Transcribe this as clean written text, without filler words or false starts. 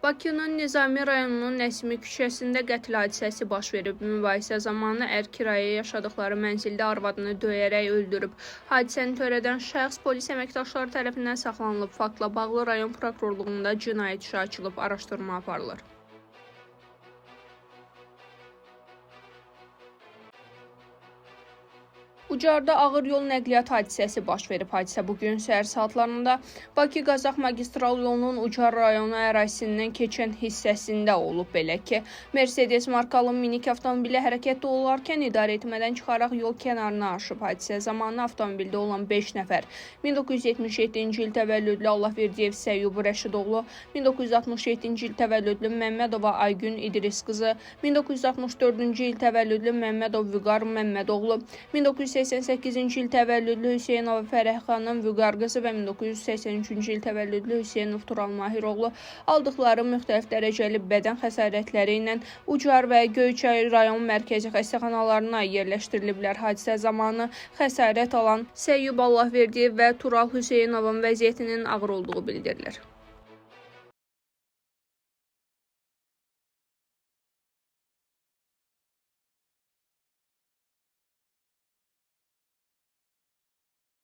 Bakının Nizami rayonunun Nəsimi küçəsində qətl hadisəsi baş verib. Mübahisə zamanı ər kirayəyə yaşadıkları mənzildə arvadını döyərək öldürüb. Hadisəni törədən şəxs polis əməkdaşları tərəfindən saxlanılıb. Faktla bağlı rayon prokurorluğunda cinayət işi açılıb, araşdırma aparılır. Ucarda ağır yol nəqliyyat hadisəsi baş verib. Hadisə bugün səhər saatlarında Bakı-Qazax magistral yolunun Ucar rayonu ərazisindən keçən hissəsində olub. Belə ki, Mercedes markalı minik avtomobili hərəkətdə olarkən idarə etmədən çıxaraq yol kənarına aşıb. Hadisə zamanı avtomobildə olan 5 nəfər 1977-ci il təvəllüdlü Allahverdiyev Səyyub Rəşidoğlu, 1967-ci il təvəllüdlü Məmmədova Aygün İdris qızı, 1964-cü il təvəllüdlü Məmmədov Vüqar Məmmədoğlu, 1988-ci il təvəllüdlü Hüseynova Fərəhxanım Vüqar qızı və 1983-cü il təvəllüdlü Hüseynov Tural Mahiroğlu aldıqları müxtəlif dərəcəli bədən xəsarətləri ilə Ucar və Göyçay rayon mərkəzi xəstəxanalarına yerləşdiriliblər. Hadisə zamanı xəsarət alan Səyyub Allahverdiyev və Tural Hüseynovun vəziyyətinin ağır olduğu bildirilir.